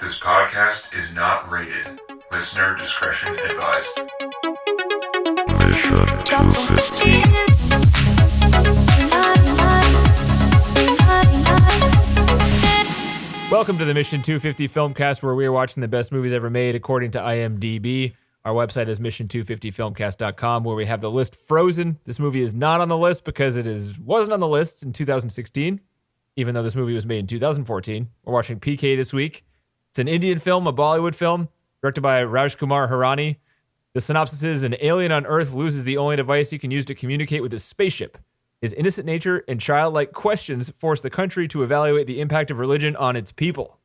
This podcast is not rated. Listener discretion advised. Mission 250. Welcome to the Mission 250 Filmcast, where we are watching the best movies ever made according to IMDb. Our website is mission250filmcast.com, where we have the list frozen. This movie is not on the list because it wasn't on the list in 2016, even though this movie was made in 2014. We're watching PK this week. It's an Indian film, a Bollywood film, directed by Rajkumar Hirani. The synopsis is: an alien on Earth loses the only device he can use to communicate with his spaceship. His innocent nature and childlike questions force the country to evaluate the impact of religion on its people.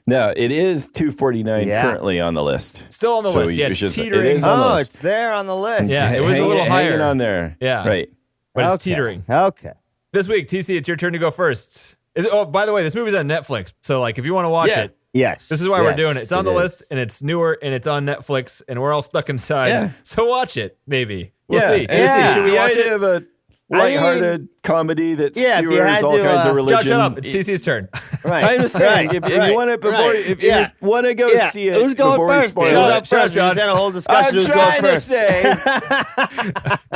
No, it is 249 currently on the list. Still on the list, yeah. Teetering. It is on the list. It's there on the list. Yeah, it was a little higher. Hanging on there. Yeah. Right. But it's teetering. Okay. This week, TC, it's your turn to go first. Oh, by the way, this movie's on Netflix. So, like, if you want to watch it, yes, this is why we're doing it. It's on the list, and it's newer, and it's on Netflix, and we're all stuck inside. Yeah. So watch it, maybe. We'll see. Yeah. Should we watch it? Have a lighthearted comedy that if you skewers had all to, kinds of religion. Josh, shut up. It's TC's turn. Right. I'm just saying, if you want it before, if you want to go see it, who's going before first? we spoil Shut it. up, first. We just had a whole discussion. I'm Who's going trying to first? say,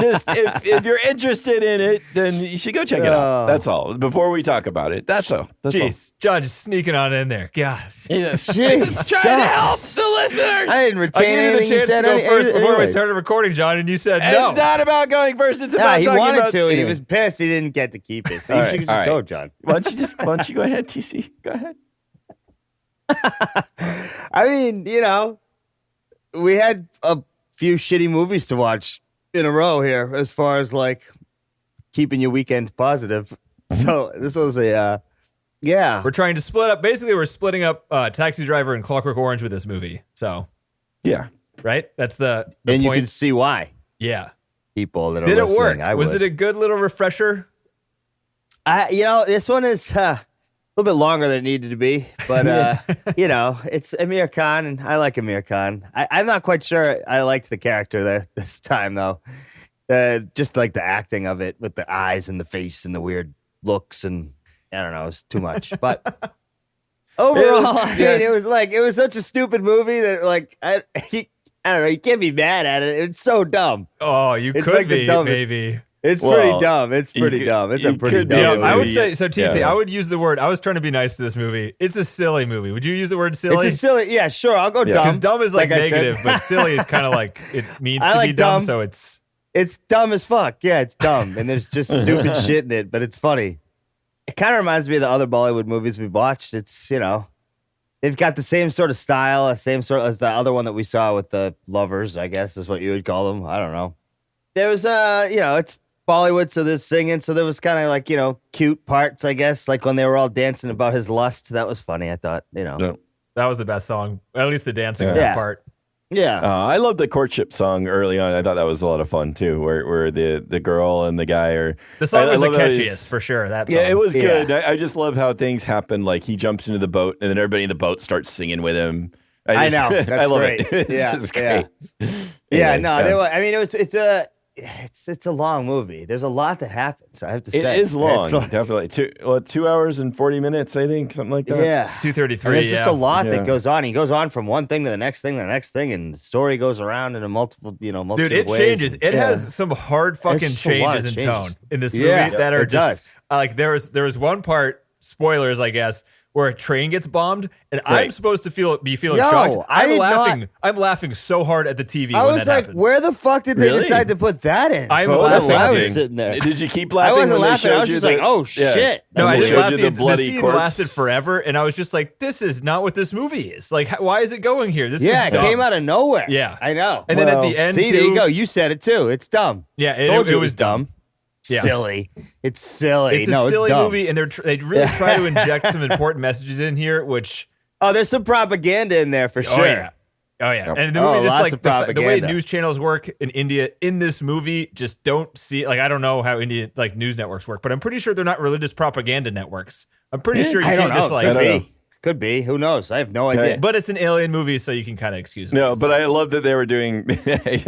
just if you're interested in it, then you should go check it out. That's all. Before we talk about it, that's all. Jeez, John just sneaking on in there. God. Jeez, Trying to help the listeners. I didn't I retain gave you the anything you chance to said. go first before we anyways. started recording, John, and you said no. It's not about going first. It's about He talking wanted about. to. He was pissed he didn't get to keep it. So All you right, should all just right. go, John. Why don't you go ahead, TC? Go ahead. I mean, we had a few shitty movies to watch in a row here as far as like keeping your weekend positive. So this was a, We're trying to split up. Basically, we're splitting up Taxi Driver and Clockwork Orange with this movie. So, Yeah. right? That's the and you point. can see why Yeah. people that are Did it listening, work? Was it a good little refresher? This one is a little bit longer than it needed to be, but it's Aamir Khan, and I like Aamir Khan. I'm not quite sure I liked the character there this time, though. Just like the acting of it with the eyes and the face and the weird looks, and I don't know, it was too much. But overall, it was such a stupid movie that I don't know, you can't be mad at it. It's so dumb. Oh, you It's could like the be, dumbest- maybe. It's Well, pretty dumb. It's pretty dumb. It's a you pretty could be dumb able movie. I would say, so TC, Yeah. I would use the word, I was trying to be nice to this movie. It's a silly movie. Would you use the word silly? It's a silly, yeah, sure. I'll go dumb. Because dumb is like I said. negative, but silly is kind of like, it means I to like be dumb, dumb. so it's... It's dumb as fuck. Yeah, it's dumb. And there's just stupid shit in it, but it's funny. It kind of reminds me of the other Bollywood movies we've watched. It's, they've got the same sort of style, the same sort as the other one that we saw with the lovers, I guess is what you would call them. I don't know. There was, it's Bollywood, so there's singing. So there was kind of like, cute parts, I guess. Like when they were all dancing about his lust. That was funny, I thought, No. That was the best song. At least the dancing Yeah. part. Yeah. I love the courtship song early on. I thought that was a lot of fun too, where the girl and the guy are. The song was the love how catchiest, for sure. That song. Yeah, it was Yeah. good. I just love how things happen. Like he jumps into the boat, and then everybody in the boat starts singing with him. I know. That's I love great. it. It's just great. Yeah, Anyway, no, they were, I mean, it's a long movie. There's a lot that happens, I have to It say. is long, It's like- definitely. 2 hours and 40 minutes, I think, something like that. Yeah. 233, And there's just a lot Yeah. that goes on. He goes on from one thing to the next thing, and the story goes around in a multiple Dude, it ways. changes. It Yeah. has some hard fucking just a lot changes of in changes. tone in this movie Yeah, that are it just does. like there was one part, spoilers, I guess, where a train gets bombed, and I'm Right. supposed to be feeling Yo, shocked. I I'm did laughing. not- I'm laughing so hard at the TV I when was that like, happens. where the fuck did they Really? decide to put that in? I'm bro? laughing. That's why I was Laughing. sitting there. Did you keep I laughing? wasn't when they laughing. I showed was you just like, oh, shit. No, When I they didn't showed laugh. you The bloody scene corpse. lasted forever, and I was just like, "This is not what this movie is. Like, why is it going here? This Yeah, is it dumb." came out of nowhere. Yeah. I know. And then at Well, the end, See, there too, you go. You said it too. It's dumb. Yeah, Told it you was dumb. Yeah. Silly. It's silly. It's a no, silly it's dumb. movie, and they really try to inject some important messages in here, which. Oh, there's some propaganda in there for sure. Oh yeah. Yep. And the Oh, movie just lots like of the way propaganda. news channels work in India in this movie just don't see, like, I don't know how Indian like news networks work, but I'm pretty sure they're not religious propaganda networks. I'm pretty sure you I don't can't know. just like Could I don't be. Could be. Who knows? I have no idea. But it's an alien movie, so you can kind of excuse it. No, but I love that they were doing.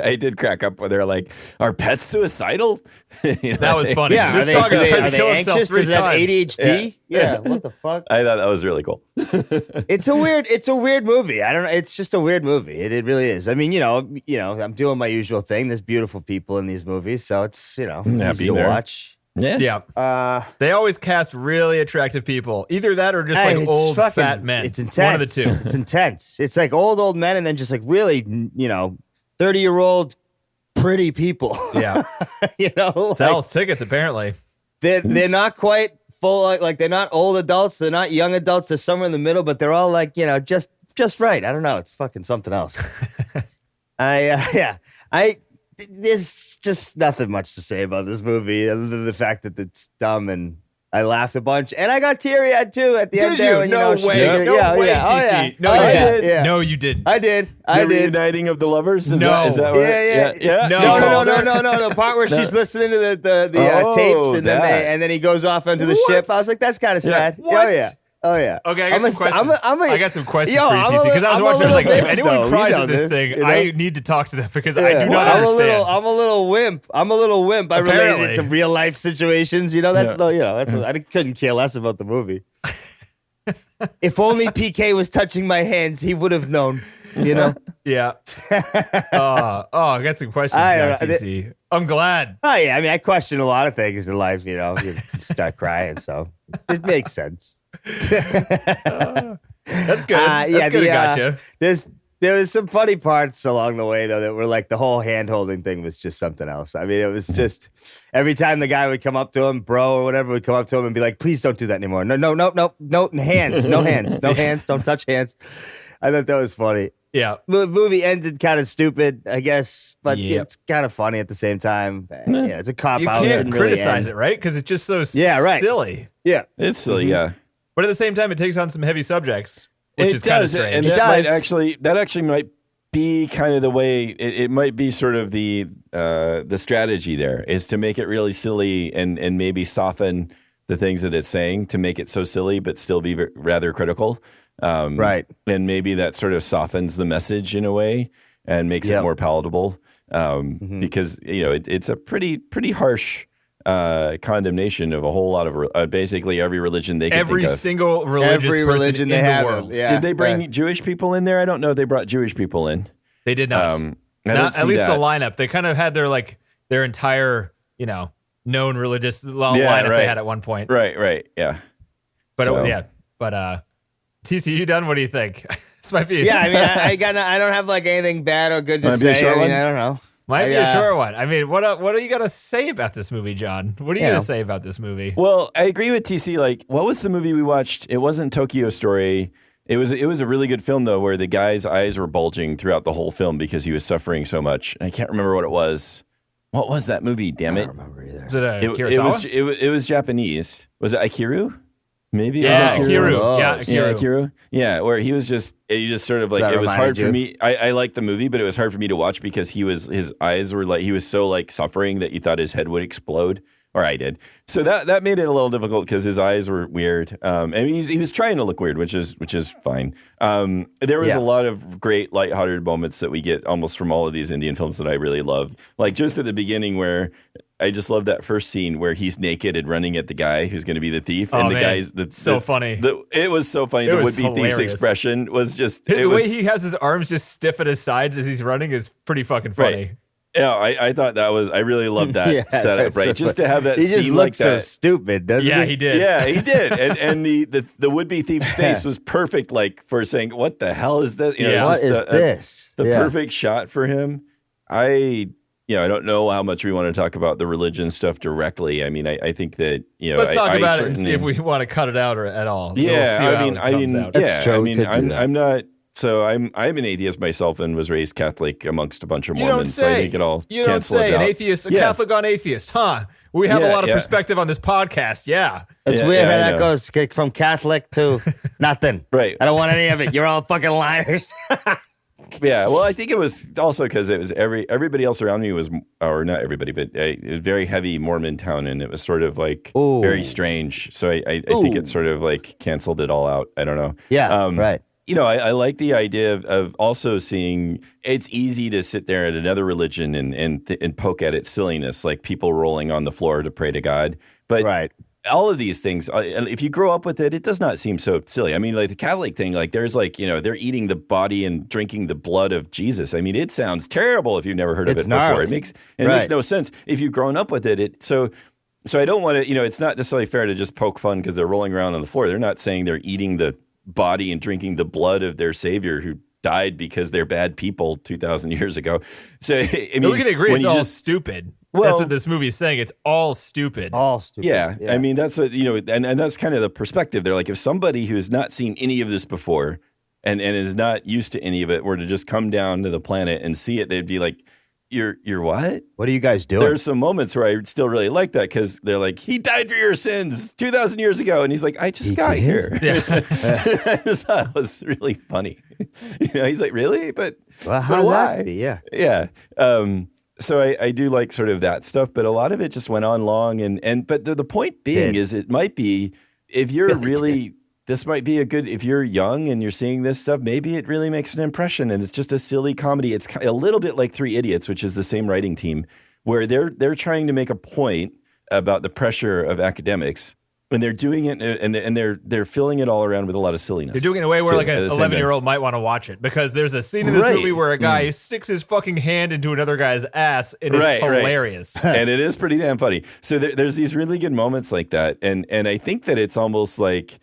I did crack up where they're like, "Are pets suicidal?" That was funny. Yeah, This dog has tried to kill himself anxious? 3 Does it have times. ADHD? Yeah. What the fuck? I thought that was really cool. It's a weird movie. I don't know. It's just a weird movie. It really is. I mean, I'm doing my usual thing. There's beautiful people in these movies, so it's easy to watch. Yeah. They always cast really attractive people. Either that or just like old fat men. It's intense. One of the two. It's intense. It's like old men and then just like really, 30-year-old pretty people. Yeah. Sells tickets apparently. They're not quite full, like they're not old adults, they're not young adults, they're somewhere in the middle, but they're all like, just right. I don't know. It's fucking something else. There's just nothing much to say about this movie other than the fact that it's dumb and I laughed a bunch and I got teary-eyed too at the end. Did you? No way, TC. No, you didn't. Yeah. No, you didn't. I did. The reuniting of the lovers? No. Is that right? Yeah. No. The part where she's listening to the tapes and then he goes off onto the ship. I was like, that's kind of sad. What? Oh yeah. Okay, I got some questions. I got some questions for you, TC, because I was I'm watching. I was like, if bitch, anyone though. cries You know at this this, thing, you know? I need to talk to them because I do not understand. I'm a little wimp. I related Apparently. it to real life situations. I couldn't care less about the movie. If only PK was touching my hands, he would have known. Yeah. I got some questions now, TC. I'm glad. Oh yeah, I mean, I question a lot of things in life. You start crying, so it makes sense. That's good. That's good. I gotcha. There was some funny parts along the way though that were like the whole hand holding thing was just something else. I mean, it was just every time the guy would come up to him, bro or whatever, would come up to him and be like, "Please don't do that anymore. No, hands, no hands, don't touch hands." I thought that was funny. Yeah. The movie ended kind of stupid, I guess, but it's kind of funny at the same time. Yeah, it's a cop out. You can't criticize it, right? Because it's just so silly. Yeah. It's silly, yeah. But at the same time, it takes on some heavy subjects, which is kind of strange. And that actually might be kind of the way, it might be sort of the strategy there, is to make it really silly and maybe soften the things that it's saying to make it so silly but still be rather critical. Right. And maybe that sort of softens the message in a way and makes it more palatable. Because, it's a pretty harsh condemnation of a whole lot of basically every religion they can think of. Every single religious person in the world. Yeah, Did they bring Jewish people in there? I don't know. They brought Jewish people in. They did not. Not at least the lineup. They kind of had their entire, known religious lineup they had at one point. Right. Yeah. But TC, you done? What do you think? This might be. Yeah, I mean, I don't have like anything bad or good to say. I don't know. Might be a short one. I mean, what do you got to say about this movie, John? What are you going to say about this movie? Well, I agree with TC. Like, what was the movie we watched? It wasn't Tokyo Story. It was a really good film though, where the guy's eyes were bulging throughout the whole film because he was suffering so much. I can't remember what it was. What was that movie? Damn it! I don't remember either. Was it Kurosawa? It was Japanese. Was it Akiru? Maybe. Yeah, Akiru. Oh, Yeah, Akiru. Yeah, where he just sort of like, it was hard for me. I liked the movie, but it was hard for me to watch because his eyes were like, he was so like suffering that you thought his head would explode. Or I did. So that made it a little difficult because his eyes were weird. And he was trying to look weird, which is fine. There was a lot of great lighthearted moments that we get almost from all of these Indian films that I really love. Like just at the beginning where I just love that first scene where he's naked and running at the guy who's going to be the thief. And the guy's funny. It was so funny. The would-be thief's expression was just... The way he has his arms just stiff at his sides as he's running is pretty fucking funny. Right. Yeah, I thought that was... I really loved that setup, right? Just to have that he scene just like that. He just so stupid, doesn't he? Yeah, he did. Yeah, he did. And the would-be thief's face was perfect, like, for saying, what the hell is this? What is this? The perfect shot for him. I don't know how much we want to talk about the religion stuff directly. I mean, I think that, let's talk about it and see if we want to cut it out or at all. Yeah, I'm not... So I'm an atheist myself and was raised Catholic amongst a bunch of Mormons. So I think it all you don't say an atheist, a Catholic on atheist, huh? We have a lot of perspective on this podcast. Yeah, it's weird how that goes from Catholic to nothing. Right. I don't want any of it. You're all fucking liars. Yeah, well, I think it was also because it was everybody else around me was, or not everybody, but a very heavy Mormon town, and it was sort of like very strange. So I think it sort of like canceled it all out. I don't know. Yeah, right. You know, I like the idea of also seeing it's easy to sit there at another religion and poke at its silliness, like people rolling on the floor to pray to God. But all of these things, if you grow up with it, it does not seem so silly. I mean, like the Catholic thing, like there's like, you know, they're eating the body and drinking the blood of Jesus. I mean, it sounds terrible if you've never heard of it before. It makes no sense if you've grown up with it. So I don't want to, you know, it's not necessarily fair to just poke fun because they're rolling around on the floor. They're not saying they're eating the body and drinking the blood of their savior who died because they're bad people 2,000 years ago. So I mean, we can agree it's all stupid. Well, that's what this movie is saying. It's all stupid. All stupid. Yeah. I mean, that's what, you know, and that's kind of the perspective. They're like, if somebody who's not seen any of this before and is not used to any of it were to just come down to the planet and see it, they'd be like, You're what? What are you guys doing? There's some moments where I still really like that because they're like, he died for your sins 2,000 years ago. And he's like, I just got here. Yeah. I just thought it was really funny. You know, he's like, really? But why? Yeah. Yeah. So I do like sort of that stuff, but a lot of it just went on long. But the point being is it might be, if you're really... This might be a good, if you're young and you're seeing this stuff, maybe it really makes an impression and it's just a silly comedy. It's a little bit like Three Idiots, which is the same writing team, where they're trying to make a point about the pressure of academics and they're doing it and they're filling it all around with a lot of silliness. They're doing it in a way where like an 11-year-old might want to watch it because there's a scene in this movie where a guy sticks his fucking hand into another guy's ass and it's hilarious. And it is pretty damn funny. So there's these really good moments like that. And I think that it's almost like,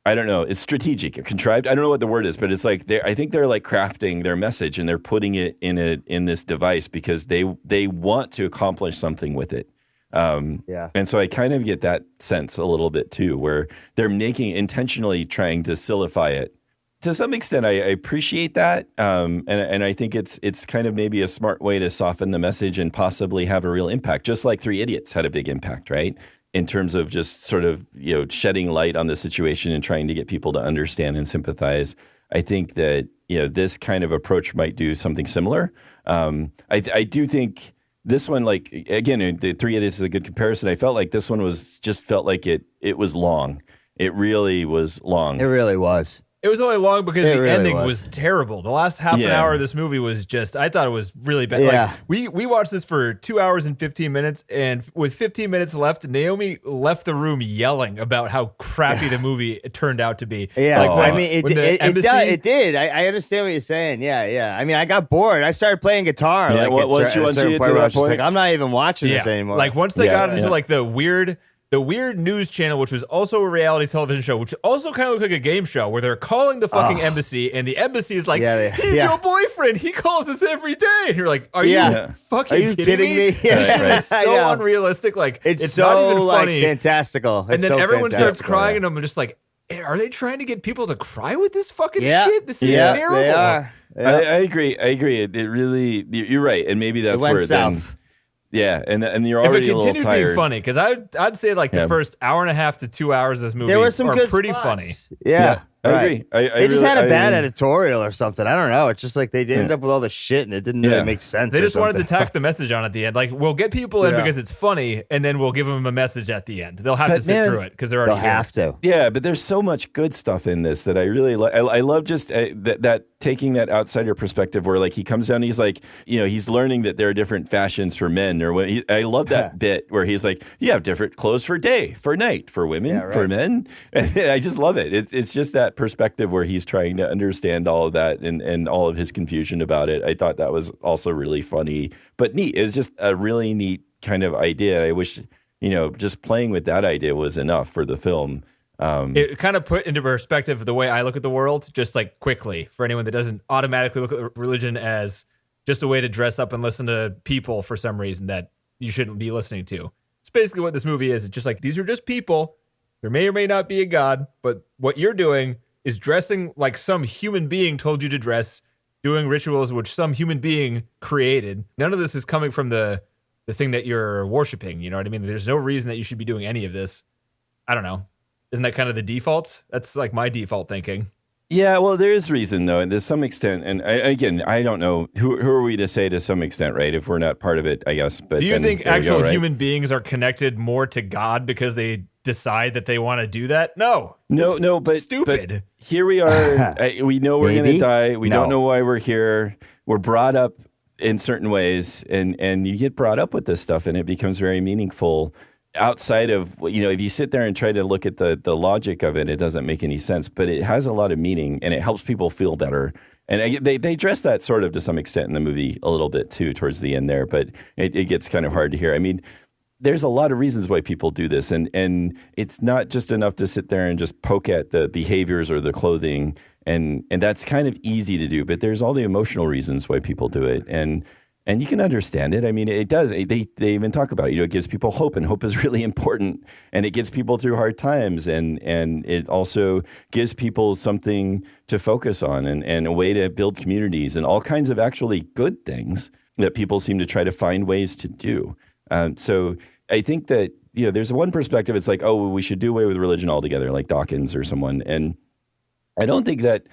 I don't know. It's strategic, contrived. I don't know what the word is, but it's like I think they're like crafting their message and they're putting it in this device because they want to accomplish something with it. And so I kind of get that sense a little bit too, where they're intentionally trying to sillify it. To some extent, I appreciate that, and I think it's kind of maybe a smart way to soften the message and possibly have a real impact, just like Three Idiots had a big impact, right? In terms of just sort of, you know, shedding light on the situation and trying to get people to understand and sympathize. I think that, you know, this kind of approach might do something similar. I do think this one, like, again, the Three Idiots is a good comparison. I felt like this one felt like it was long. It really was long. It really was. It was only long because the ending was terrible. The last half an hour of this movie was just, I thought it was really bad. Yeah. Like, we watched this for 2 hours and 15 minutes, and with 15 minutes left, Naomi left the room yelling about how crappy the movie turned out to be. Yeah, like I mean, it did. I understand what you're saying. Yeah. I mean, I got bored. I started playing guitar. Yeah, like once you get to that point, like, I'm not even watching this anymore. Like once they got into like the weird news channel, which was also a reality television show, which also kind of looked like a game show, where they're calling the fucking embassy, and the embassy is like, he's your boyfriend. He calls us every day. And you're like, are you fucking kidding me? Yeah. It's so unrealistic. Like, it's so not even funny. Like, fantastical. And then everyone starts crying, and I'm just like, are they trying to get people to cry with this fucking shit? This is terrible. They are. Yeah. I agree. It really, you're right. And maybe that's where it then... Yeah, and you're already a little tired. If it continued being funny, because I'd say like the first hour and a half to 2 hours of this movie there were some good pretty spots. funny. Yeah. I agree. They just had a bad editorial or something. I don't know. It's just like they ended up with all the shit and it didn't really make sense. They just wanted to tack the message on at the end. Like, we'll get people in because it's funny, and then we'll give them a message at the end. They'll have to sit through it because they're already have to. Yeah, but there's so much good stuff in this that I really like. I love just that taking that outsider perspective where like he comes down and he's like, you know, he's learning that there are different fashions for men. Or when I love that bit where he's like, you have different clothes for day, for night, for women, for men. And I just love it. It's just that perspective where he's trying to understand all of that and all of his confusion about it. I thought that was also really funny, but neat. It was just a really neat kind of idea. I wish, you know, just playing with that idea was enough for the film. It kind of put into perspective the way I look at the world, just like quickly, for anyone that doesn't automatically look at religion as just a way to dress up and listen to people for some reason that you shouldn't be listening to. It's basically what this movie is. It's just like, these are just people. There may or may not be a God, but what you're doing is dressing like some human being told you to dress, doing rituals which some human being created. None of this is coming from the thing that you're worshiping. You know what I mean? There's no reason that you should be doing any of this. I don't know. Isn't that kind of the default? That's like my default thinking. Yeah, well, there is reason though, and to some extent. And I don't know who are we to say to some extent, right? If we're not part of it, I guess. But do you think actual right? human beings are connected more to God because they decide that they want to do that? No, but stupid. But here we are. We know we're going to die. We don't know why we're here. We're brought up in certain ways, and you get brought up with this stuff, and it becomes very meaningful. Outside of, if you sit there and try to look at the logic of it, it doesn't make any sense, but it has a lot of meaning and it helps people feel better. And they address that sort of to some extent in the movie a little bit too towards the end there, but it gets kind of hard to hear. I mean, there's a lot of reasons why people do this, and it's not just enough to sit there and just poke at the behaviors or the clothing, and that's kind of easy to do, but there's all the emotional reasons why people do it. And you can understand it. I mean, it does. They even talk about it. It gives people hope, and hope is really important. And it gets people through hard times, and it also gives people something to focus on, and a way to build communities, and all kinds of actually good things that people seem to try to find ways to do. So I think that there's one perspective. It's like, oh, we should do away with religion altogether, like Dawkins or someone. And I don't think that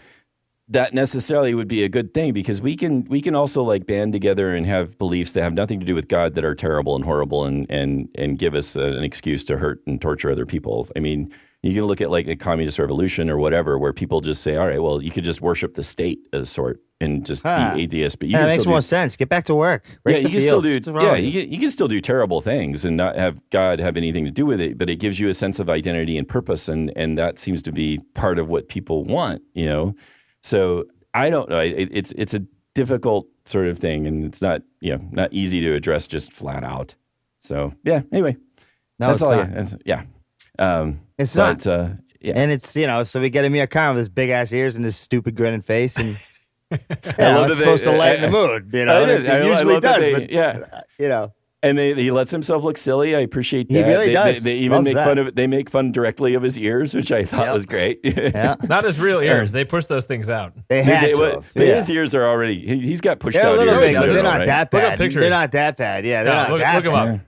necessarily would be a good thing, because we can also like band together and have beliefs that have nothing to do with God that are terrible and horrible and give us an excuse to hurt and torture other people. I mean, you can look at like a communist revolution or whatever, where people just say, all right, well, you could just worship the state as sort and just be atheist. But that makes more sense. Get back to work. You can still do you can still do terrible things and not have God have anything to do with it, but it gives you a sense of identity and purpose, and that seems to be part of what people want, So I don't know. It's a difficult sort of thing, and it's not not easy to address just flat out. So yeah. Anyway, that's all. It's not. And it's so we get Aamir Khan with his big ass ears and his stupid grinning face, and it's supposed to lighten the mood. It usually does, but And he lets himself look silly. I appreciate that. He really does. They even make fun of it. They make fun directly of his ears, which I thought was great. Not his real ears. They push those things out. They had to. But his ears are already. He's got pushed they're out. A little ears big, but they're not that bad. Pictures. They're not that bad. Yeah, they're not look that him bad. up.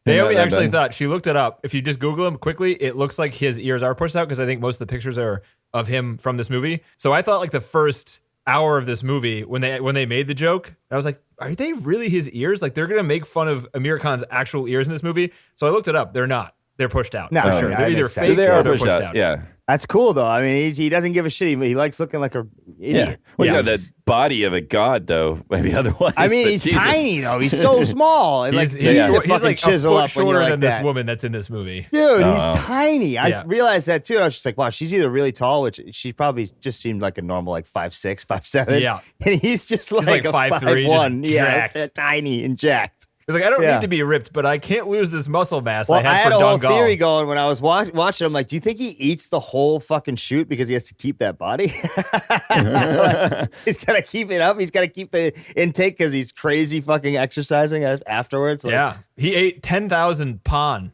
Naomi actually thought, she looked it up. If you just Google him quickly, it looks like his ears are pushed out, because I think most of the pictures are of him from this movie. So I thought like the first hour of this movie, when they made the joke, I was like, are they really his ears? Like, they're gonna make fun of Aamir Khan's actual ears in this movie? So I looked it up. They're not. They're pushed out. No, for sure. They're either fake or they're pushed out. Yeah. That's cool though. I mean, he doesn't give a shit. He likes looking like an idiot. Yeah. Well, he's got the body of a god, though. Maybe otherwise. I mean, he's Jesus. tiny though. He's so small. And He's like a foot shorter than this woman that's in this movie. Dude, he's tiny. I realized that too. I was just like, wow, she's either really tall, which she probably just seemed like a normal like 5'6", 5'7". Yeah. And he's just like a 5'3", 5'1". jacked. Tiny and jacked. It's like, I don't need to be ripped, but I can't lose this muscle mass I had for a whole Dongal. theory going when I was watching. I'm like, do you think he eats the whole fucking shoot because he has to keep that body? He's got to keep it up. He's got to keep the intake because he's crazy fucking exercising afterwards. Like, he ate 10,000 pan.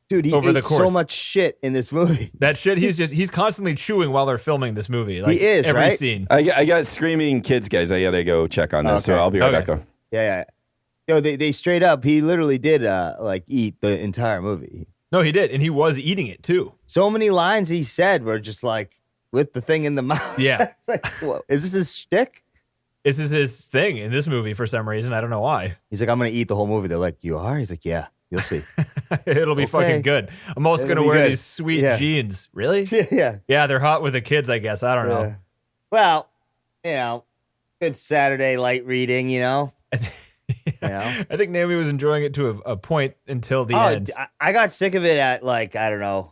Dude, he ate so much shit in this movie. That shit, he's constantly chewing while they're filming this movie. Like, he is, every right? scene. I got screaming kids, guys. I gotta go check on this, so I'll be right back. Though. Yeah. Yo, they straight up, he literally did like eat the entire movie. No, he did, and he was eating it too. So many lines he said were just like with the thing in the mouth. Yeah. Like, whoa, is this his shtick? This is his thing in this movie for some reason. I don't know why. He's like, I'm gonna eat the whole movie. They're like, you are? He's like, yeah, you'll see. It'll be fucking good. I'm also gonna wear these sweet jeans. Really? Yeah. Yeah, they're hot with the kids, I guess. I don't know. Well, good Saturday light reading, I think Naomi was enjoying it to a point until the end. I got sick of it at like, I don't know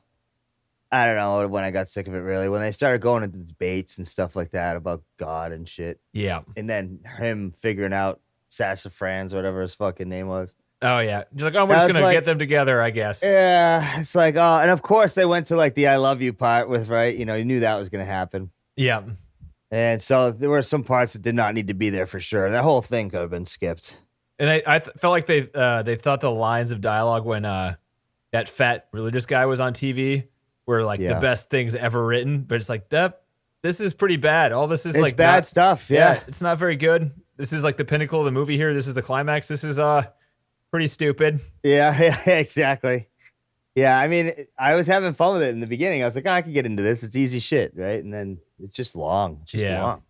when I got sick of it really. When they started going into debates and stuff like that about God and shit. Yeah. And then him figuring out Sassafrans or whatever his fucking name was. Oh, yeah. Just like, we're just going to get them together, I guess. Yeah. It's like, and of course they went to like the I love you part with, right? You knew that was going to happen. Yeah. And so there were some parts that did not need to be there for sure. That whole thing could have been skipped. And I felt like they thought the lines of dialogue when that fat religious guy was on TV were like the best things ever written. But it's like, this is pretty bad. All this is like bad stuff. Yeah. It's not very good. This is like the pinnacle of the movie here. This is the climax. This is pretty stupid. Yeah, exactly. Yeah, I mean, I was having fun with it in the beginning. I was like, I can get into this. It's easy shit, right? And then it's just long. It's just long.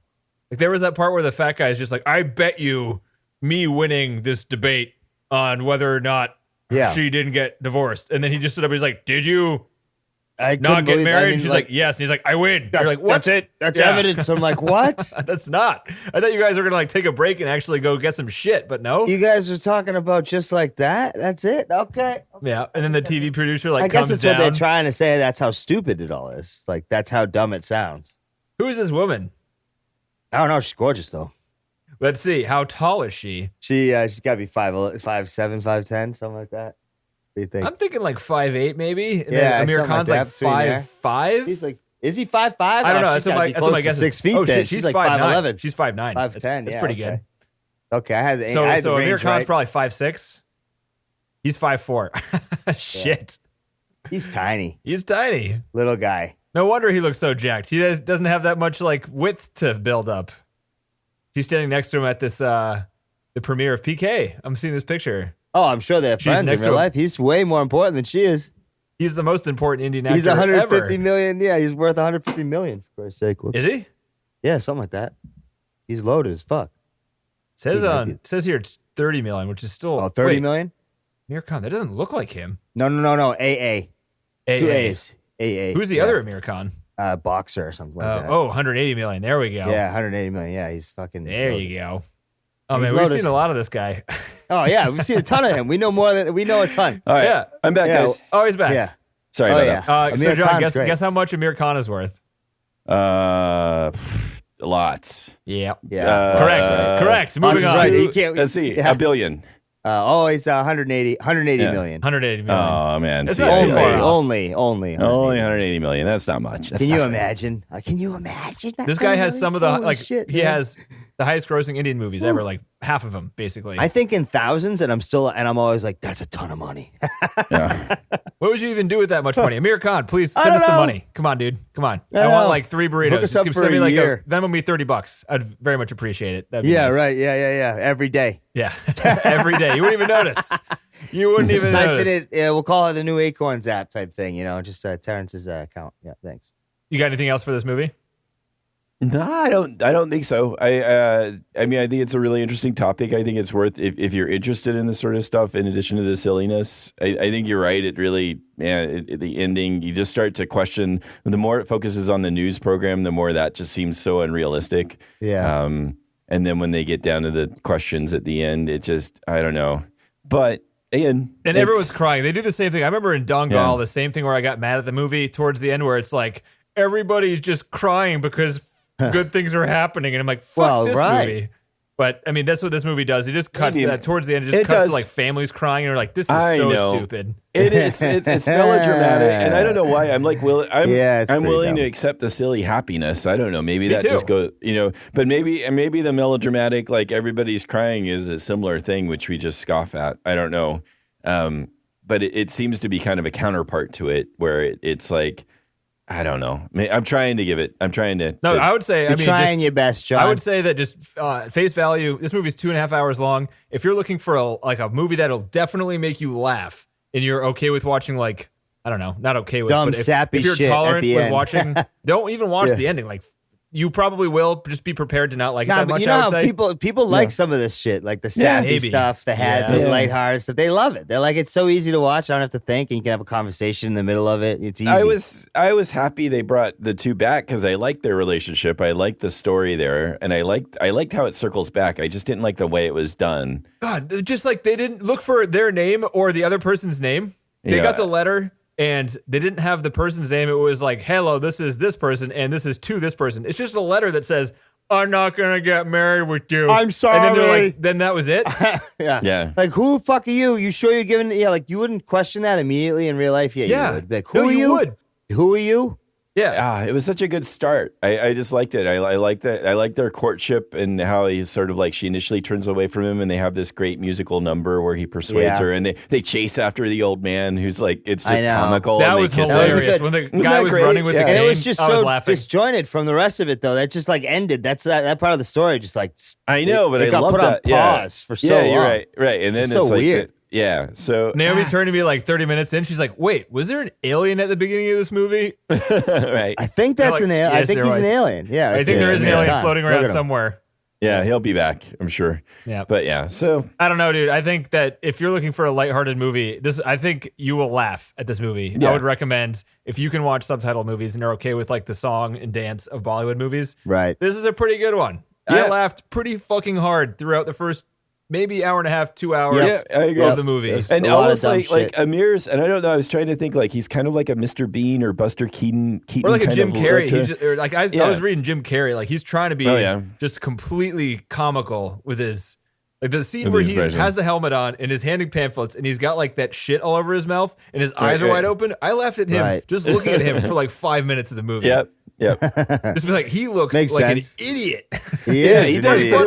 Like there was that part where the fat guy is just like, I bet you me winning this debate on whether or not she didn't get divorced. And then he just stood up. He's like, did you not get married? She's like, yes. And he's like, I win. You're like, what? That's it. That's evidence. I'm like, what? That's not. I thought you guys were going to like take a break and actually go get some shit, but no. You guys are talking about just like that? That's it? Okay. Yeah. And then the TV producer like I guess comes that's down. what they're trying to say. That's how stupid it all is. Like, that's how dumb it sounds. Who is this woman? I don't know. She's gorgeous, though. Let's see. How tall is she? She's got to be 5'7", 5'10", something like that. What do you think? I'm thinking like 5'8", maybe. And Yeah, then Amir something Khan's like like that, 5'5". He's like, is he 5'5"? I don't know. That's what my guess is. 6 feet. Oh then. shit, she's like 5'9". 5'11". She's 5'9". 5'10". That's pretty good. Okay, I had the So range Amir Khan's right. probably 5'6". He's 5'4". Shit. He's tiny. He's tiny. Little guy. No wonder he looks so jacked. He doesn't have that much like width to build up. She's standing next to him at this the premiere of PK. I'm seeing this picture. Oh, I'm sure they're friends in next real to him. life. He's way more important than she is. He's the most important Indian actor He's 150 ever. million. Yeah, he's worth 150 million, for Christ's sake. Is he? Yeah, something like that. He's loaded as fuck. Says here it's 30 million, which is still 30 million? Amir Khan, that doesn't look like him. No. AA. Two A's. AA. Who's the other Amir Khan? Boxer or something like that. 180 million. There we go. Yeah, 180 million. Yeah, he's fucking. There loaded. you go. Oh He's man, loaded. we've seen a lot of this guy. Oh yeah, we've seen a ton of him. We know a ton. All right. Yeah. I'm back, Yeah. guys. Oh, he's back. Yeah. Sorry Oh, about yeah. that. So Amir John, Khan's great. guess how much Amir Khan is worth? Lots. Yeah. Yeah. Correct. Moving That's on. right. You can't- Let's see. Yeah. $1 billion. He's 180 Yeah. million. 180 million. Oh man. It's See, not I too feel far like- off. Only. only 180 million. That's not much. That's Can you not- imagine? Can you imagine? This guy has some of the Holy like shit, he man. has the highest grossing Indian movies ever, like half of them basically. I think in thousands, and I'm always like, that's a ton of money. Yeah. What would you even do with that much money? Amir Khan, please I send us don't some know. money. Come on, dude. Come on. I I don't want know. like 3 burritos. Hook us Just up give for send me a like year. Venmo me $30. I'd very much appreciate it. That'd be Yeah, nice. right. Yeah. Every day. Yeah. Every day. You wouldn't even notice. You wouldn't even Siphon notice. it. Yeah, we'll call it a new Acorns app type thing. Just Terrence's account. Yeah, thanks. You got anything else for this movie? No, I don't think so. I mean, I think it's a really interesting topic. I think it's worth if you're interested in this sort of stuff. In addition to the silliness, I think you're right. It really, the ending, you just start to question. The more it focuses on the news program, the more that just seems so unrealistic. Yeah. And then when they get down to the questions at the end, it just, I don't know. But again, And everyone's crying. They do the same thing. I remember in Dongal, Yeah. the same thing where I got mad at the movie towards the end where it's like everybody's just crying because good things are happening. And I'm like, fuck this movie. But I mean, that's what this movie does. It just cuts Maybe. that towards the end. It just It cuts does. to like families crying and you're like, this is I so know. stupid. It's melodramatic, and I don't know why. I'm like, Yeah, it's I'm pretty willing to dumb. accept the silly happiness. I don't know. Maybe Me that too. just goes, But maybe the melodramatic, like everybody's crying, is a similar thing, which we just scoff at. I don't know, but it seems to be kind of a counterpart to it, where it's like, I don't know. I'm trying to. No, I would say, You're trying your best, John. I would say that just face value, this movie's 2.5 hours long. If you're looking for a movie that'll definitely make you laugh and you're okay with watching like, I don't know, not okay with, Dumb, but sappy if you're shit at tolerant the with end. watching, don't even watch Yeah. the ending. Like you probably will, just be prepared to not like it Nah, that but much, you know I how would say. people like some of this shit, like the sappy maybe. stuff, the Yeah. lighthearted stuff. They love it. They're like, it's so easy to watch. I don't have to think, and you can have a conversation in the middle of it. It's easy. I was happy they brought the two back because I liked their relationship. I liked the story there, and I liked how it circles back. I just didn't like the way it was done. God, just like they didn't look for their name or the other person's name. They Yeah. got the letter and they didn't have the person's name. It was like, hello, this is this person and this is to this person. It's just a letter that says, I'm not going to get married with you. I'm And then they're sorry. like, then that was it? yeah. Yeah. Like, who the fuck are you? You sure you're giving? Yeah, like you wouldn't question that immediately in real life. Yeah, Yeah. you would. Be like, No, who are you you? would. Who are you? Yeah. It was such a good start. I just liked it. I liked that. I liked their courtship and how he's sort of like she initially turns away from him, and they have this great musical number where he persuades Yeah. her, and they chase after the old man who's like it's I just know. comical. That and they was kiss hilarious. him. When the Wasn't guy that was great? running with the Yeah. game, And it was just I was so laughing. disjointed from the rest of it, though. That just like ended. That's that part of the story. Just like I know, but it I got love put that. on pause for so yeah, long. you're right. And then It's it's so like weird. Yeah. So Naomi turned to me like 30 minutes in. She's like, "Wait, was there an alien at the beginning of this movie?" right. I think that's like, an alien. yes, I think there he's was. an alien. Yeah, I think there is an alien floating Look at around him. somewhere. Yeah, he'll be back, I'm sure. Yeah. But yeah, so I don't know, dude. I think that if you're looking for a lighthearted movie, I think you will laugh at this movie. Yeah. I would recommend if you can watch subtitle movies and are okay with like the song and dance of Bollywood movies. Right. This is a pretty good one. Yeah. I laughed pretty fucking hard throughout the first maybe hour and a half, 2 hours Yeah, I agree. of the movie. Yes. and A lot of almost dumb like shit. Amir's, and I don't know, I was trying to think like he's kind of like a Mr. Bean or Buster Keaton Or like a kind Jim of Carrey. look to- I was reading Jim Carrey. Like he's trying to be Oh, yeah. just completely comical with his like the scene With where his he expression. has the helmet on and is handing pamphlets and he's got like that shit all over his mouth and his eyes are right. wide open. I laughed at him Right. just looking at him for like 5 minutes of the movie. Yep. Just be like, he looks Makes like sense. an idiot. Yeah, he an does. idiot.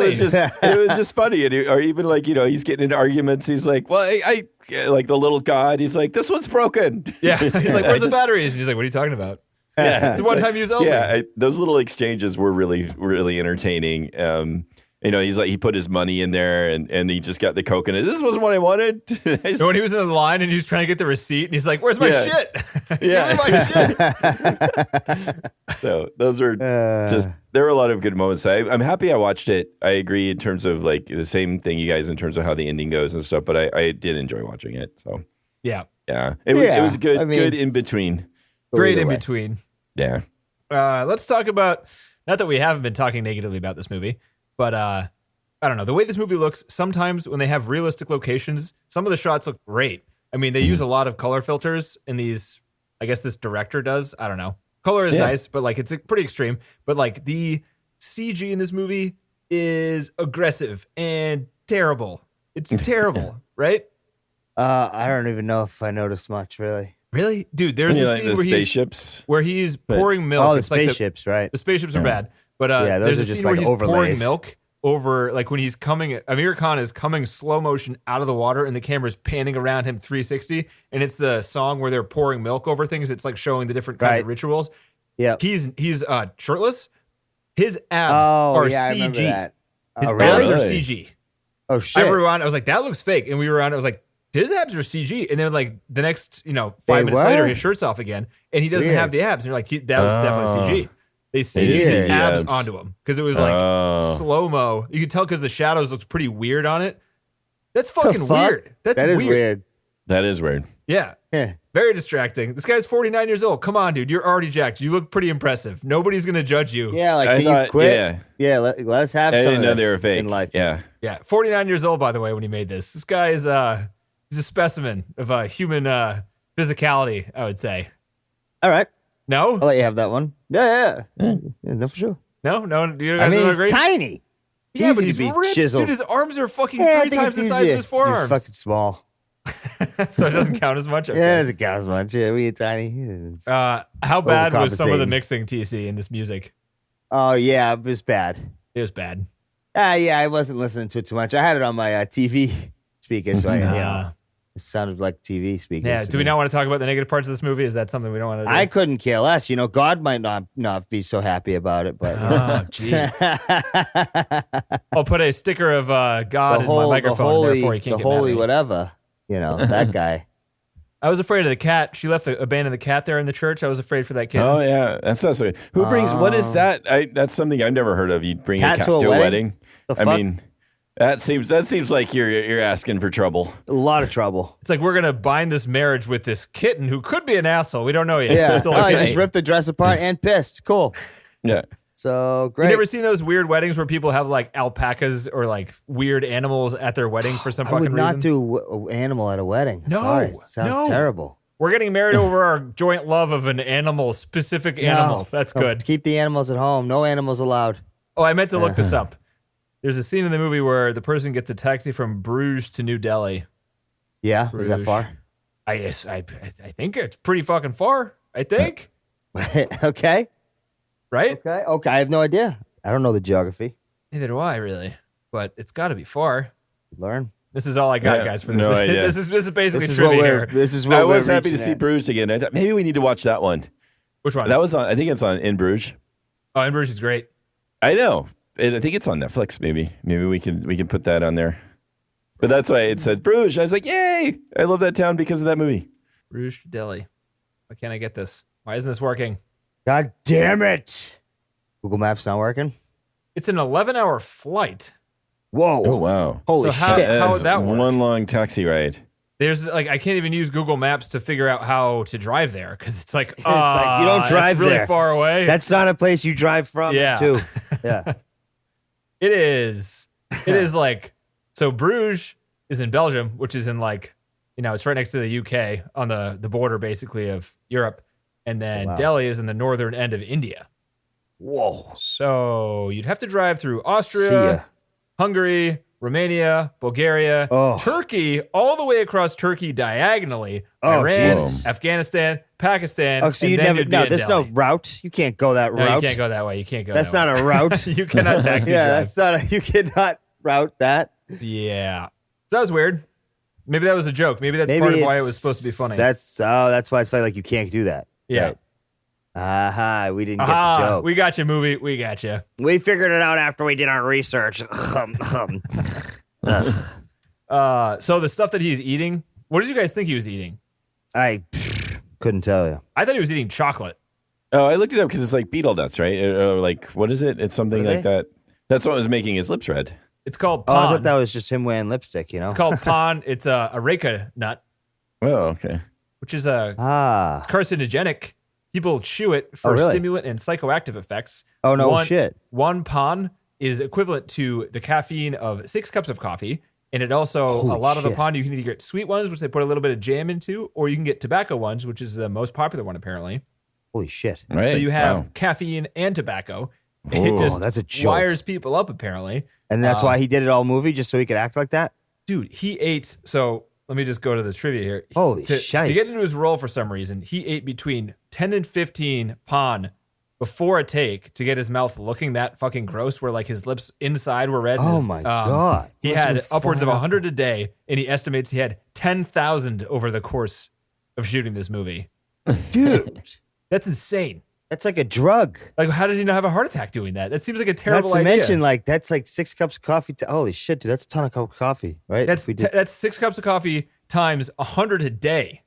But it was just funny, or even like he's getting into arguments. He's like, "Well, I like the little god." He's like, "This one's broken." Yeah. He's like, I where's the just- batteries? And he's like, what are you talking about? Yeah, It's a one-time use only. Yeah, those little exchanges were really, really entertaining. He's like he put his money in there and he just got the coconut. This wasn't what I wanted. And when he was in the line and he was trying to get the receipt and he's like, where's my Yeah. shit? Yeah. Give me my shit. So those are there were a lot of good moments. I'm happy I watched it. I agree in terms of like the same thing you guys in terms of how the ending goes and stuff, but I did enjoy watching it. So Yeah. yeah, it was good, I mean- good in between. Great either in way. between. Yeah. Let's talk about, not that we haven't been talking negatively about this movie, but I don't know. The way this movie looks, sometimes when they have realistic locations, some of the shots look great. I mean, they use a lot of color filters in these, I guess this director does. I don't know. Color is Yeah. nice, but like it's pretty extreme. But like the CG in this movie is aggressive and terrible. It's terrible, right? I don't even know if I noticed much, really. Really? Dude, there's You a like scene the where spaceships. he's pouring milk. Oh, the It's like spaceships, right? The spaceships are bad, but Yeah, those there's a are just scene where like he's pouring overlays. milk over, like when he's coming. Amir Khan is coming slow motion out of the water, and the camera's panning around him 360, and it's the song where they're pouring milk over things. It's like showing the different kinds of Right. rituals. Yeah. He's shirtless. His abs Oh, are yeah, I remember CG. that. His Oh, abs really? are Really? CG. Oh, shit. I rewound. I was like, that looks fake, and we rewound. I was like, his abs are CG, and then like the next, 5 They minutes later, were? his shirt's off again, and he doesn't Weird. have the abs. And you're like, that was definitely CG. They did CG CG the abs abs. onto him because it was like slow mo. You could tell because the shadows looked pretty weird on it. That's The fucking fuck? weird. That's That is weird. That is weird. Yeah. Yeah. Very distracting. This guy's 49 years old. Come on, dude. You're already jacked. You look pretty impressive. Nobody's going to judge you. Yeah, like, I can thought- you quit? yeah. Yeah, let us have I some didn't of know this they were fake. in life. Yeah. Yeah. 49 years old, by the way, when he made this. This guy is he's a specimen of human physicality, I would say. All right. No? I'll let you have that one. Yeah. Yeah, no, for sure. No? You I guys mean, don't he's agree? tiny. Yeah, but easy he's to be ripped. chiseled. Dude, his arms are fucking Yeah, I 3 think times it's the size easier. of his forearms. He's fucking small. So it doesn't count as much? Okay. Yeah, it doesn't count as much. Yeah, we ain't tiny. How bad was some of the Overcompensating. mixing, TC, in this music? Oh, yeah, it was bad. It was bad. Yeah, I wasn't listening to it too much. I had it on my TV speaker, so Nah. it sounded like TV speakers. Yeah, to do we me. not want to talk about the negative parts of this movie? Is that something we don't want to do? I couldn't care less. God might not be so happy about it, but Oh, jeez. I'll put a sticker of God in my microphone, therefore he can't the get mad at holy me. whatever. That guy. I was afraid of the cat. She left abandoned the cat there in the church. I was afraid for that kid. Oh yeah, that's not so. Who brings? What is that? That's something I've never heard of. You bring Cat a cat to a to a wedding? wedding. The I fuck? mean, that seems like you're asking for trouble. A lot of trouble. It's like we're going to bind this marriage with this kitten who could be an asshole. We don't know yet. Yeah. It's still Oh, okay. he just ripped the dress apart and pissed. Cool. Yeah. So You great. never seen those weird weddings where people have like alpacas or like weird animals at their wedding for some I fucking would not reason? do animal at a wedding. No, Sorry. Sounds no. terrible. We're getting married over our joint love of an animal, specific animal. No. That's No, good. Keep the animals at home. No animals allowed. Oh, I meant to look this up. There's a scene in the movie where the person gets a taxi from Bruges to New Delhi. Yeah. Was that Bruges. far? I think it's pretty fucking far. I think. Okay. Right? Okay. I have no idea. I don't know the geography. Neither do I really. But it's got to be far. Learn. This is all I got, Yeah, guys, for this. no idea. This is basically This is what trivia we're. here. This is what I we're was happy to reaching see at. Bruges again. I thought maybe we need to watch that one. Which one? That was on. I think it's on in Bruges. Oh, In Bruges is great. I know. I think it's on Netflix. Maybe we can put that on there. But that's why it said Bruges. I was like, yay! I love that town because of that movie. Bruges to Delhi. Why can't I get this? Why isn't this working? God damn it. Google Maps not working? It's an 11-hour flight. Whoa. Oh, wow. Holy So shit. how would that work? One long taxi ride. There's like I can't even use Google Maps to figure out how to drive there because it's like, like, you don't drive that's really there. far away. That's not a place you drive from, too. Yeah. It is. It is like so. Bruges is in Belgium, which is in like it's right next to the UK on the border basically of Europe, and then Delhi is in the northern end of India. Whoa. So you'd have to drive through Austria, Hungary, Romania, Bulgaria, Turkey, all the way across Turkey diagonally, Iran, Jesus. Afghanistan, Pakistan. Oh, so you never, there's no route. You can't go that route. No, you can't go that way. You can't go That's that not way. a route. You cannot taxi drive. You cannot route that. Yeah. So that was weird. Maybe that was a joke. Maybe that's part of why it was supposed to be funny. That's why it's funny. Like you can't do that. Yeah. Right. Aha, we didn't get the joke. We got you, movie. We got you. We figured it out after we did our research. So the stuff that he's eating, what did you guys think he was eating? I couldn't tell you. I thought he was eating chocolate. Oh, I looked it up because it's like beetle nuts, right? Or like, what is it? It's something like that. That's what was making his lips red. It's called pan. pan. I thought that was just him wearing lipstick, It's called pan. It's a areca nut. Oh, okay. Which is it's carcinogenic. People chew it for stimulant and psychoactive effects. Oh, no shit. One pan is equivalent to the caffeine of 6 cups of coffee. And it also, of the pan, you can either get sweet ones, which they put a little bit of jam into, or you can get tobacco ones, which is the most popular one, apparently. Holy shit. Right. So you have caffeine and tobacco. It just that's a joke. wires people up, apparently. And that's why he did it all movie, just so he could act like that? Dude, he ate, so let me just go to the trivia here. Holy to shit. get into his role for some reason, he ate between 10 and 15 pan before a take to get his mouth looking that fucking gross where like his lips inside were red. Oh my God. He had upwards of 100 a day, and he estimates he had 10,000 over the course of shooting this movie. Dude. That's insane. That's like a drug. Like, how did he not have a heart attack doing that? That seems like a terrible Not to idea. mention, like, that's like 6 cups of coffee. Holy shit, dude. That's a ton of coffee, right? That's 6 cups of coffee times 100 a day.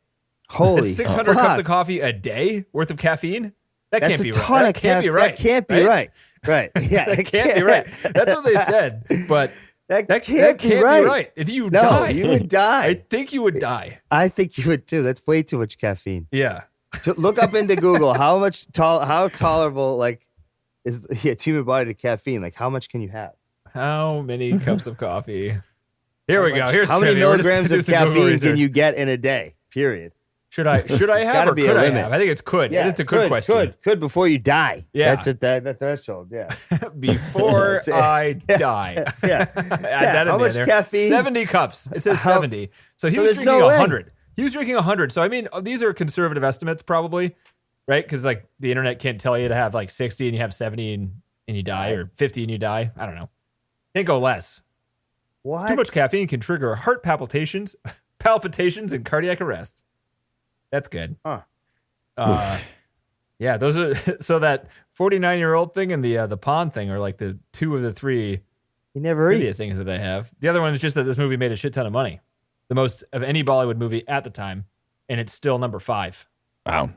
Holy That's 600 cups of coffee a day worth of caffeine? That can't be right. That can't be right. That can't be right. Right. Yeah, that can't be right. That's what they said, but that can't be right. If you die. You would die. I think you would die. I think you would too. That's way too much caffeine. Yeah. So look up into Google how tolerable like is it's human body to caffeine. Like how much can you have? How many cups of coffee? Here we go. Here's how many trivia. milligrams of caffeine can you get in a day? Period. Should I have or could I have? I think it's could. Yeah, it's a good question. Could before you die. Yeah. That's that threshold. Yeah. Before I die. Yeah. Add that how in much there. caffeine? 70 cups. It says 70. So he was drinking 100. He was drinking 100. So, I mean, these are conservative estimates probably, right? Because, like, the internet can't tell you to have, like, 60 and you have 70 and you die, or 50 and you die. I don't know. Can't go less. What? Too much caffeine can trigger heart palpitations, and cardiac arrest. That's good. Huh. Yeah, those are so that 49-year-old thing and the pawn thing are like the 2 of the 3 you never trivia things that I have. The other one is just that this movie made a shit ton of money. The most of any Bollywood movie at the time, and it's still number 5. Wow.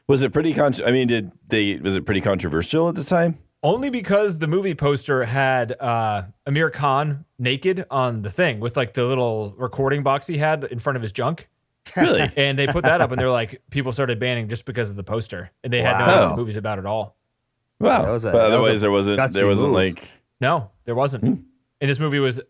Was it pretty was it pretty controversial at the time? Only because the movie poster had Aamir Khan naked on the thing with like the little recording box he had in front of his junk. Really? And they put that up and they're like, people started banning just because of the poster. And they had no idea what the movie's about at all. Wow. But otherwise there wasn't like... No, there wasn't. And this movie was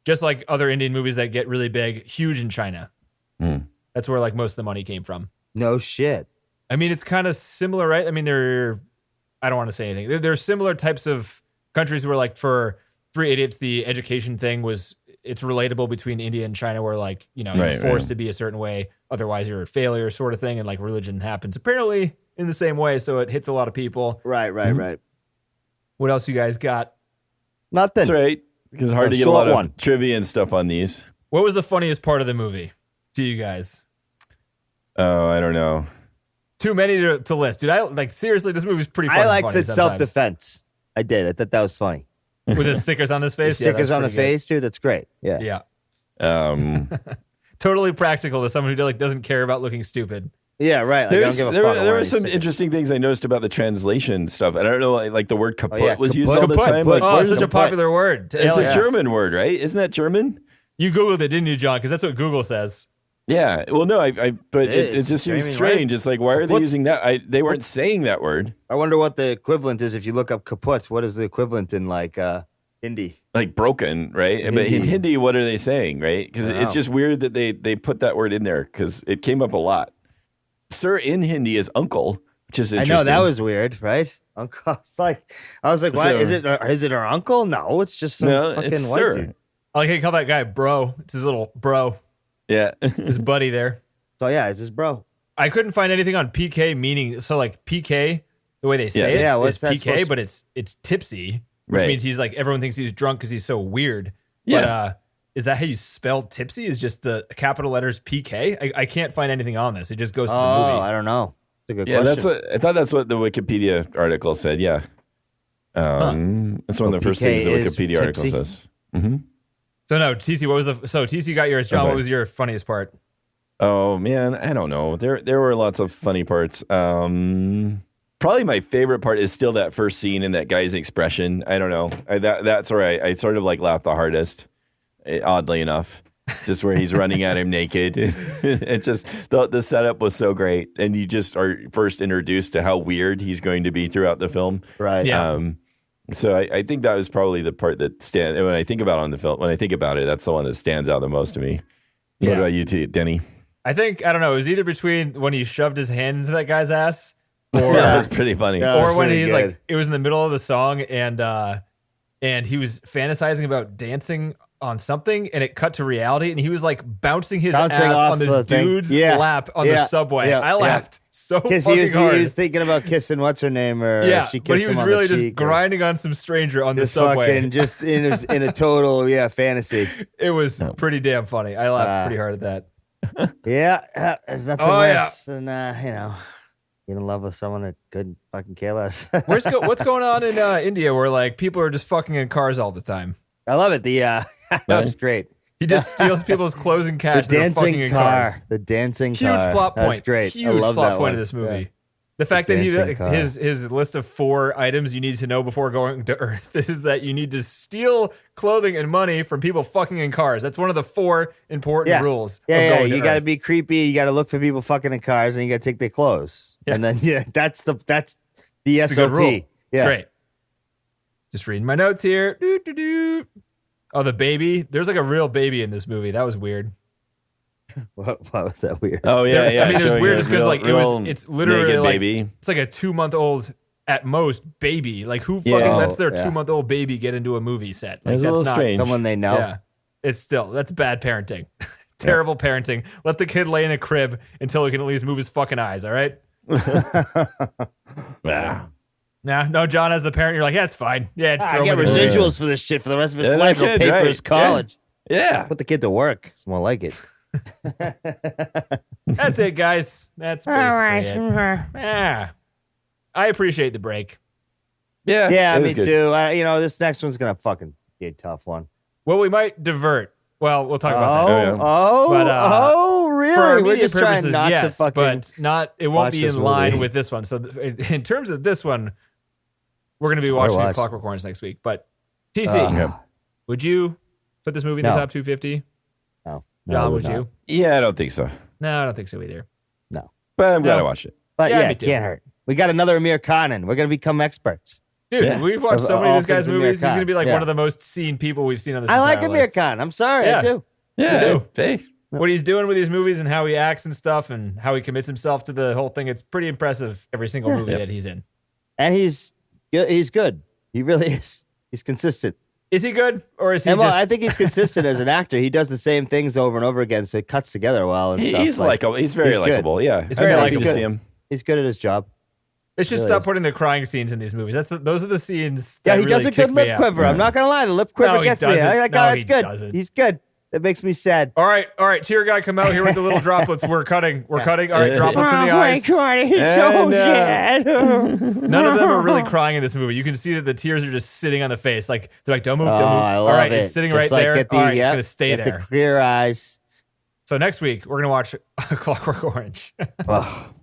just like other Indian movies that get really big, huge in China. That's where like most of the money came from. No shit. I mean, it's kind of similar, right? I mean, I don't want to say anything. There's similar types of countries where like for Three Idiots, the education thing it's relatable between India and China where like, you're forced to be a certain way. Otherwise you're a failure sort of thing. And like religion happens apparently in the same way. So it hits a lot of people. Right. What else you guys got? Nothing. That's right. Because it's hard to get a lot of trivia and stuff on these. What was the funniest part of the movie to you guys? Oh, I don't know. Too many to list. Dude, seriously, this movie's pretty funny. I liked the self-defense. I did. I thought that was funny. With his stickers on his face? Stickers on the face, dude. That's great. Yeah. Yeah. Totally practical to someone who like doesn't care about looking stupid. Yeah, right. Like, I don't give a fuck. There were some interesting things I noticed about the translation stuff. And I don't know, like the word kaput was used all the kaput. time. Like, it's such a popular word. It's a German word, right? Isn't that German? You Googled it, didn't you, John? Because that's what Google says. Yeah. Well, no, but it just seems strange. Right? It's like, why are they using that? They weren't saying that word. I wonder what the equivalent is if you look up kaput. What is the equivalent in like Hindi? Like broken, right? Hindi. But in Hindi, what are they saying, right? Because it's just weird that they put that word in there because it came up a lot. Sir in Hindi is uncle, which is interesting. I know, that was weird, right? Uncle. I was like, why So, is it our uncle? No, it's just some fucking it's white sir. dude. I like how you call that guy bro. It's his little bro, Yeah. his buddy there. So yeah, it's just bro. I couldn't find anything on PK meaning. So like PK, the way they say it Yeah, is what's that PK, supposed to- but it's tipsy, which Right. means he's like everyone thinks he's drunk because he's so weird. Yeah. But is that how you spell tipsy? Is just the capital letters PK? I can't find anything on this. It just goes to the movie. I don't know. It's a good Yeah, question. I thought that's what the Wikipedia article said. Yeah. That's one of the first PK things the is Wikipedia article tipsy? says. Mm-hmm. So no, TC, what was TC got yours, John? sorry. What was your funniest part? Oh man, I don't know. There were lots of funny parts. Probably my favorite part is still that first scene and that guy's expression. I don't know. That's where I sort of like laughed the hardest. Oddly enough, just where he's running at him naked. It just the setup was so great, and you just are first introduced to how weird he's going to be throughout the film. Right. Yeah. So I think that was probably the part that stands when I think about it. That's the one that stands out the most to me. Yeah. What about you, Denny? I think I don't know. It was either between when he shoved his hand into that guy's ass, or That was pretty funny. Yeah. or was when pretty he's good. like, it was in the middle of the song and he was fantasizing about dancing on something and it cut to reality and he was like bouncing his Bouncing ass off on this the thing. dude's Yeah. lap on the Yeah. subway. Yeah. I laughed so Because fucking he hard. was thinking about kissing what's her name, or she kissed but he him was on really the just cheek, or grinding on some stranger on the just subway. fucking just in a total fantasy. It was pretty damn funny. I laughed pretty hard at that. Yeah, there's nothing Oh, yeah. worse than being in love with someone that couldn't fucking care less. What's going on in India where like people are just fucking in cars all the time? I love it. That was great. He just steals people's clothes and cash. The that are fucking dancing in car. cars. The dancing Huge car. plot point. That's great. Huge I love plot that point one. of this movie. Yeah. The fact that dancing car. his list of 4 items you need to know before going to Earth is that you need to steal clothing and money from people fucking in cars. That's one of the 4 important rules. Yeah, of going to you got to Earth. be creepy. You got to look for people fucking in cars, and you got to take their clothes. Yeah. And then that's the It's a good SOP. rule. It's Yeah. great. Just reading my notes here. Doo-doo-doo. Oh, the baby. There's like a real baby in this movie. That was weird. What was that weird? Oh yeah, yeah. I mean, it was showing weird a just because real- like real it's literally naked like baby. it's like a 2-month-old at most baby. Like who fucking Yeah. lets their Yeah. 2-month-old baby get into a movie set? Like It's a little strange. Someone they know. Yeah, it's still that's bad parenting. Terrible parenting. Let the kid lay in a crib until he can at least move his fucking eyes. All right. Yeah. Nah, no, John, as the parent, you're like, yeah, it's fine. Yeah, it's I throw get him in the- residuals for this shit for the rest of his Yeah, life. no He'll kid, pay for right. his college. Yeah. Put the kid to work. It's more like it. That's it, guys. That's basically it. Yeah. I appreciate the break. Yeah. Yeah, it me was good. too. This next one's gonna fucking be a tough one. Well, we might divert. Well, we'll talk about that. Oh, But, really? For our We're media just trying purposes, not to yes, fucking. but not. It won't watch be this in line movie. with this one. So, in terms of this one, we're going to be watching watch. Clockwork Orange next week. But TC, Yeah. would you put this movie in the No. top 250? No, John, I would not. you? Yeah, I don't think so. No, I don't think so either. No, But I'm glad No. I watched it. but Yeah, yeah, me it too. can't hurt. We got another Amir Khan in. We're gonna become experts. Dude, Yeah. we've watched so Of many of all this guy's things Amir movies. He's Khan. going to be like Yeah. one of the most seen people we've seen on this I like entire Amir list. Khan. I'm sorry, Yeah. I do. Yeah. too. Hey. What he's doing with these movies and how he acts and stuff and how he commits himself to the whole thing, it's pretty impressive every single movie that he's in. And he's good. He really is. He's consistent. Is he good or is he And well, just... I think he's consistent as an actor. He does the same things over and over again, so it cuts together well and stuff. He's likable. He's very he's good. likable. Yeah. He's very I'm happy likable. to see him. He's good at his job. Let's just Really stop is. putting the crying scenes in these movies. Those are the scenes Yeah, that he really does a kick good me lip out. quiver. I'm not gonna lie, the lip quiver No, he gets me. doesn't. I'm like, No, oh, he it's good. doesn't. He's good. It makes me sad. All right, tier guy, come out here with the little droplets. We're cutting. All right, droplets in the eyes. Oh my God, he's so sad. None of them are really crying in this movie. You can see that the tears are just sitting on the face. Like they're like, don't move, don't move. I love All right, it. it's sitting Just right there. Get the, All right, it's gonna stay there. The clear eyes. So next week we're gonna watch Clockwork Orange. Oh,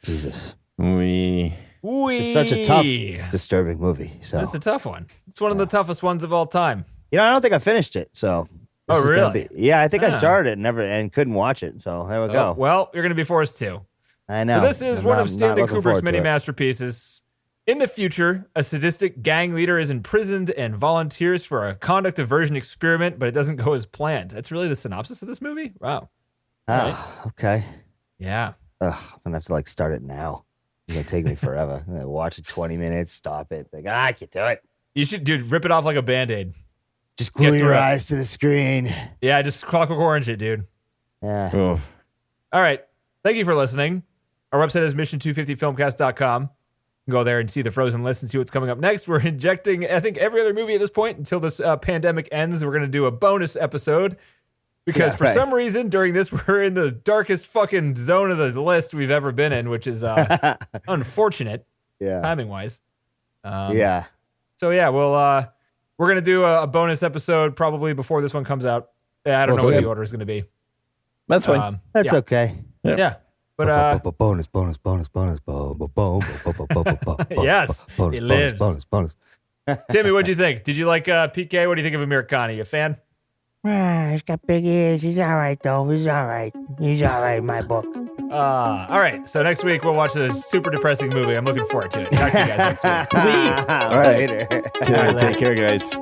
Jesus. It's such a tough, disturbing movie. So it's a tough one. It's one of the toughest ones of all time. I don't think I finished it. So oh, really? I think I started it and couldn't watch it. So there we go. Well, you're gonna be forced to. I know. So this is one of Stanley Kubrick's many masterpieces. In the future, a sadistic gang leader is imprisoned and volunteers for a conduct aversion experiment, but it doesn't go as planned. That's really the synopsis of this movie? Wow. Right. Okay. Yeah. I'm going to have to start it now. It's going to take me forever. I'm going to watch it 20 minutes, stop it. I can't do it. You should, dude, rip it off like a Band-Aid. Just glue your eyes to the screen. Yeah, just Clockwork Orange it, dude. Yeah. Oh. All right. Thank you for listening. Our website is mission250filmcast.com. Go there and see the Frozen list and see what's coming up next. We're injecting, I think, every other movie at this point until this pandemic ends. We're going to do a bonus episode because for some reason during this, we're in the darkest fucking zone of the list we've ever been in, which is unfortunate timing wise. So yeah, we're going to do a bonus episode probably before this one comes out. I don't know what the order is going to be. That's fine. That's okay. Yeah. But bonus. Yes, he lives. Bonus. Timmy, what'd you think? Did you like PK? What do you think of Aamir Khan? Are you a fan? He's got big ears. He's all right, though. He's all right in my book. All right. So next week we'll watch a super depressing movie. I'm looking forward to it. Talk to you guys next week. All right. Take care, guys.